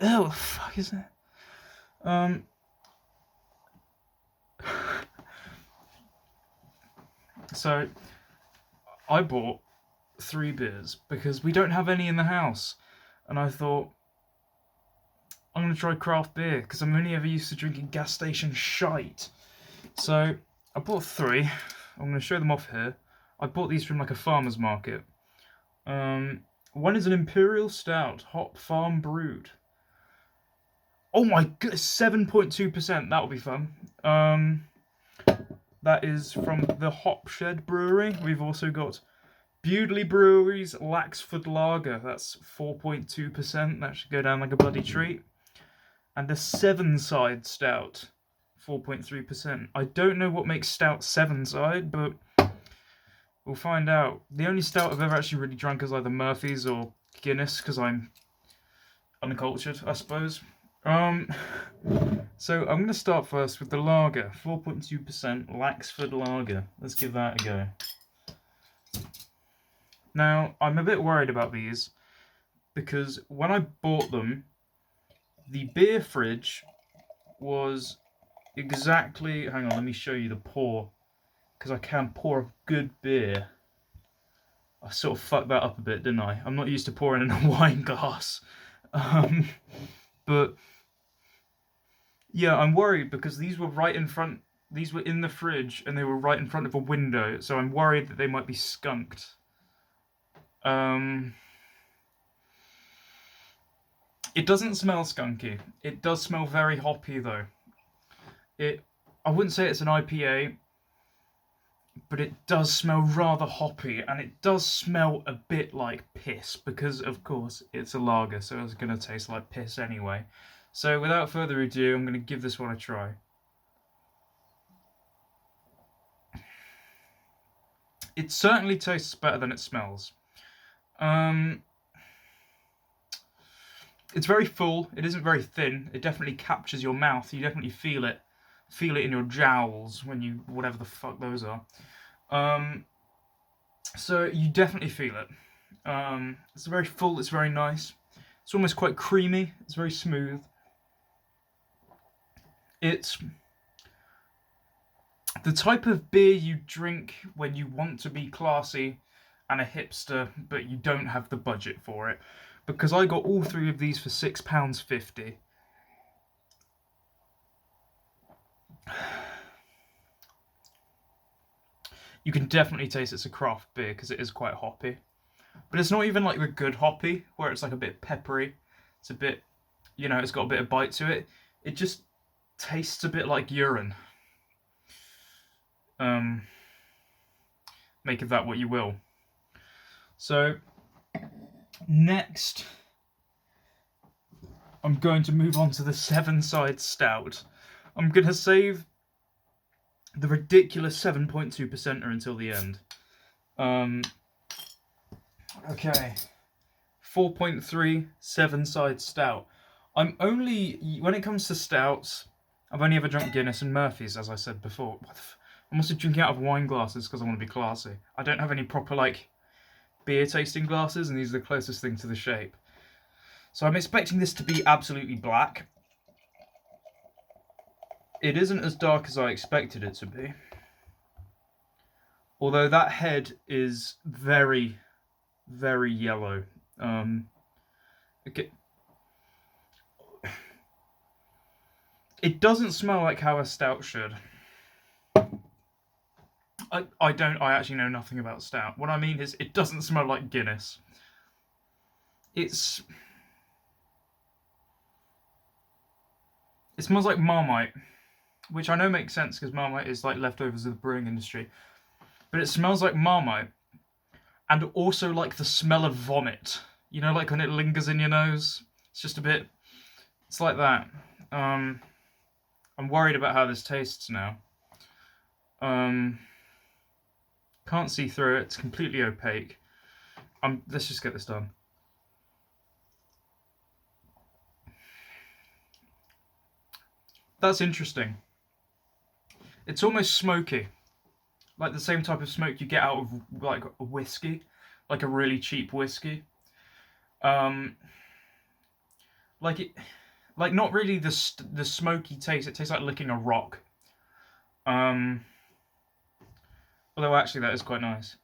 Oh, what the fuck is that? So I bought 3 beers because we don't have any in the house, and I thought I'm gonna try craft beer because I'm only ever used to drinking gas station shite. So I bought 3. I'm gonna show them off here. I bought these from like a farmer's market. One is an imperial stout, hop farm brewed. Oh my god, 7.2%. That'll be fun. That is from the Hop Shed Brewery. We've also got Bewdley Brewery's Laxford Lager. That's 4.2%. That should go down like a bloody treat. And the Seven Side Stout, 4.3%. I don't know what makes stout seven side, but we'll find out. The only stout I've ever actually really drunk is either Murphy's or Guinness, because I'm uncultured, I suppose. So I'm going to start first with the lager, 4.2% Laxford Lager. Let's give that a go. Now, I'm a bit worried about these because when I bought them, the beer fridge was exactly. Hang on, let me show you the pour because I can pour a good beer. I sort of fucked that up a bit, didn't I? I'm not used to pouring in a wine glass. But yeah, I'm worried because these were right in front. These were in the fridge and they were right in front of a window, so I'm worried that they might be skunked. It doesn't smell skunky. It does smell very hoppy though. I wouldn't say it's an IPA, but it does smell rather hoppy, and it does smell a bit like piss because, of course, it's a lager, so it's going to taste like piss anyway. So, without further ado, I'm going to give this one a try. It certainly tastes better than it smells. It's very full. It isn't very thin. It definitely captures your mouth. You definitely feel it in your jowls when you whatever the fuck those are. So you definitely feel it. It's very full. It's very nice. It's almost quite creamy. It's very smooth. It's the type of beer you drink when you want to be classy and a hipster, but you don't have the budget for it. Because I got all 3 of these for £6.50. You can definitely taste it's a craft beer because it is quite hoppy. But it's not even like the good hoppy, where it's like a bit peppery. It's a bit, it's got a bit of bite to it. It just tastes a bit like urine. Make of that what you will. So, next, I'm going to move on to the Seven Side Stout. I'm going to save the ridiculous 7.2%er until the end. Okay. 4.3 Seven Side Stout. When it comes to stouts, I've only ever drunk Guinness and Murphy's, as I said before. I'm also drinking out of wine glasses because I want to be classy. I don't have any proper, beer tasting glasses, and these are the closest thing to the shape. So I'm expecting this to be absolutely black. It isn't as dark as I expected it to be. Although that head is very, very yellow. Okay. It doesn't smell like how a stout should. I actually know nothing about stout. What I mean is, it doesn't smell like Guinness. It smells like Marmite, which I know makes sense because Marmite is like leftovers of the brewing industry. But it smells like Marmite, and also like the smell of vomit. You know, like when it lingers in your nose. It's just a bit. It's like that. I'm worried about how this tastes now. Can't see through it. It's completely opaque. Let's just get this done. That's interesting. It's almost smoky. Like the same type of smoke you get out of like a whiskey, like a really cheap whiskey. Like like not really the smoky taste. It tastes like licking a rock. Although actually that is quite nice.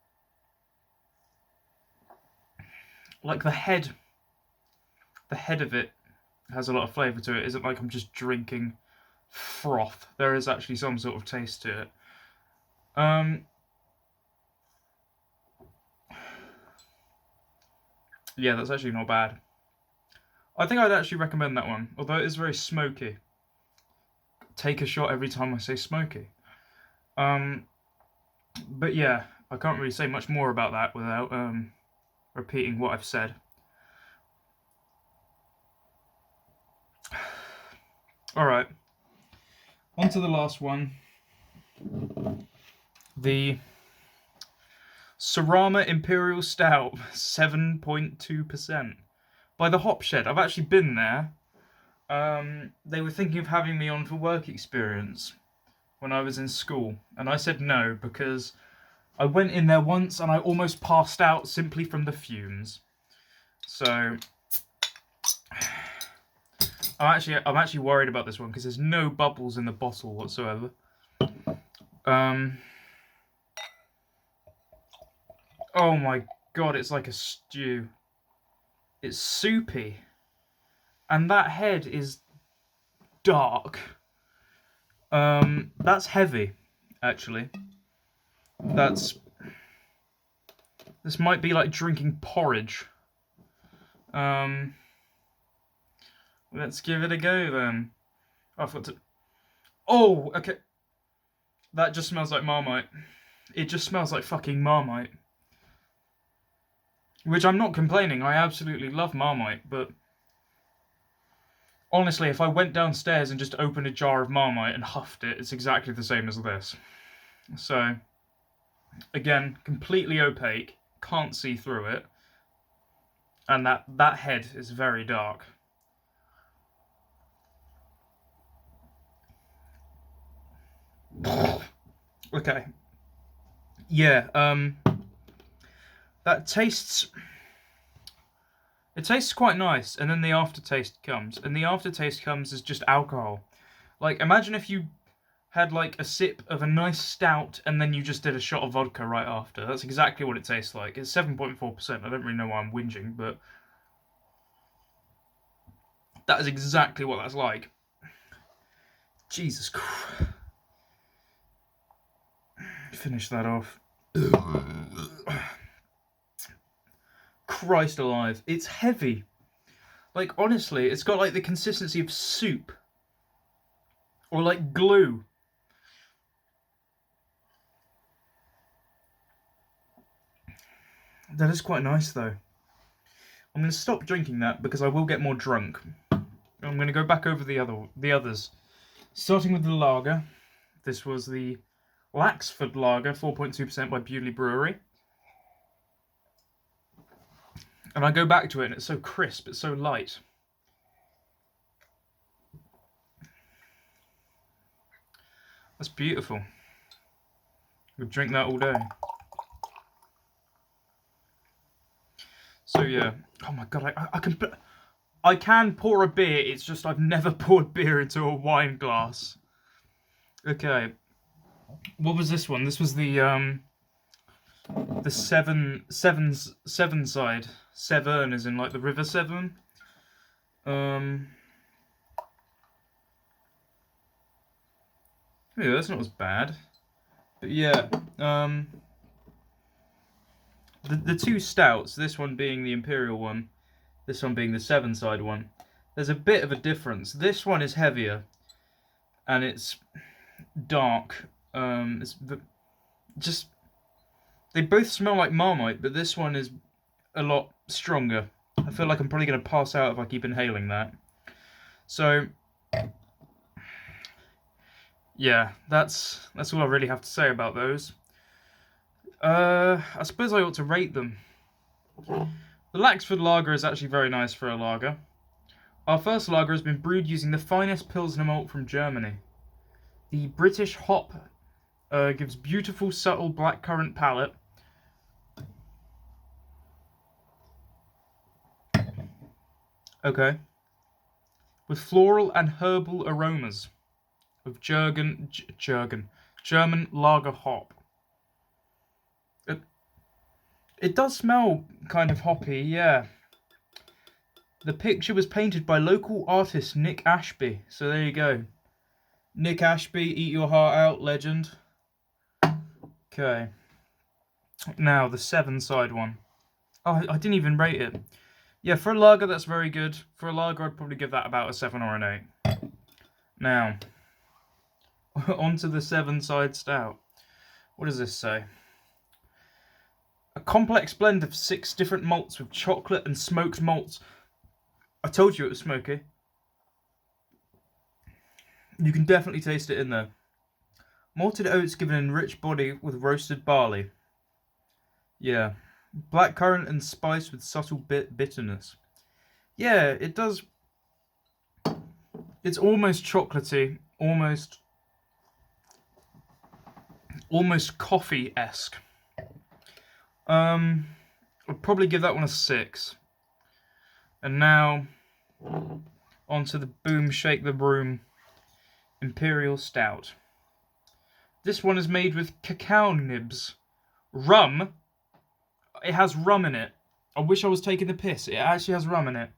Like the head of it has a lot of flavour to it. Isn't like I'm just drinking froth. There is actually some sort of taste to it. Yeah, that's actually not bad. I think I'd actually recommend that one, although it is very smoky. Take a shot every time I say smoky. But yeah, I can't really say much more about that without repeating what I've said. Alright, on to the last one. The Sarama Imperial Stout, 7.2%. By the Hop Shed. I've actually been there. They were thinking of having me on for work experience when I was in school. And I said no, because I went in there once and I almost passed out simply from the fumes. So I'm actually worried about this one because there's no bubbles in the bottle whatsoever. Oh my god, it's like a stew. It's soupy. And that head is dark. That's heavy, actually. This might be like drinking porridge. Let's give it a go then. I've got to... Oh, okay. That just smells like Marmite. It just smells like fucking Marmite. Which I'm not complaining, I absolutely love Marmite, but... Honestly, if I went downstairs and just opened a jar of Marmite and huffed it, it's exactly the same as this. So, again, completely opaque, can't see through it. And that head is very dark. Okay. Yeah, that tastes... It tastes quite nice, and then the aftertaste comes. And the aftertaste comes as just alcohol. Like, imagine if you had, like, a sip of a nice stout, and then you just did a shot of vodka right after. That's exactly what it tastes like. It's 7.4%. I don't really know why I'm whinging, but... that is exactly what that's like. Jesus Christ. Finish that off. Christ alive. It's heavy. Like, honestly, it's got, like, the consistency of soup. Or, like, glue. That is quite nice, though. I'm going to stop drinking that because I will get more drunk. I'm going to go back over the others. Starting with the lager. This was the Laxford Lager, 4.2% by Bewley Brewery. And I go back to it and it's so crisp, it's so light. That's beautiful. We'd drink that all day. So yeah, oh my god, I can pour a beer, it's just I've never poured beer into a wine glass. Okay, what was this one? This was the Severn side. Severn is in like the River Severn. Yeah, that's not as bad. But yeah, the two stouts, this one being the Imperial one, this one being the Severn side one, there's a bit of a difference. This one is heavier, and it's dark. They both smell like Marmite, but this one is a lot stronger. I feel like I'm probably going to pass out if I keep inhaling that. So, yeah, that's all I really have to say about those. I suppose I ought to rate them. The Laxford Lager is actually very nice for a lager. Our first lager has been brewed using the finest Pilsner malt from Germany. The British hop gives beautiful, subtle blackcurrant palate. Okay. with floral and herbal aromas of German lager hop. It does smell kind of hoppy, yeah. The picture was painted by local artist Nick Ashby. So there you go. Nick Ashby, eat your heart out, legend. Okay. Now, the 7-side one. Oh, I didn't even rate it. Yeah, for a lager, that's very good. For a lager, I'd probably give that about a 7 or an 8. Now, onto the 7-side stout. What does this say? A complex blend of 6 different malts with chocolate and smoked malts. I told you it was smoky. You can definitely taste it in there. Malted oats give an enriched body with roasted barley. Yeah. Blackcurrant and spice with subtle bitterness. Yeah, it does. It's almost chocolatey, almost coffee-esque. I'd probably give that one a 6. And now, onto the Boom Shake the Broom Imperial Stout. This one is made with cacao nibs, rum. It has rum in it. I wish I was taking the piss. It actually has rum in it.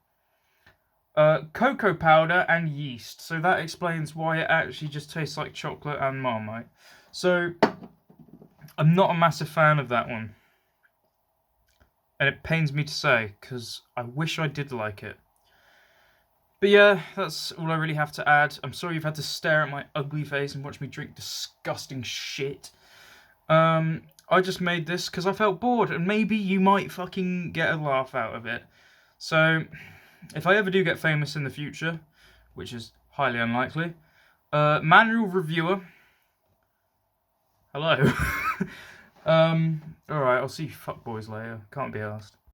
Cocoa powder and yeast. So that explains why it actually just tastes like chocolate and Marmite. So, I'm not a massive fan of that one. And it pains me to say, because I wish I did like it. But yeah, that's all I really have to add. I'm sorry you've had to stare at my ugly face and watch me drink disgusting shit. I just made this because I felt bored, and maybe you might fucking get a laugh out of it. So, if I ever do get famous in the future, which is highly unlikely, manual reviewer. Hello. Alright, I'll see you fuckboys later. Can't be arsed.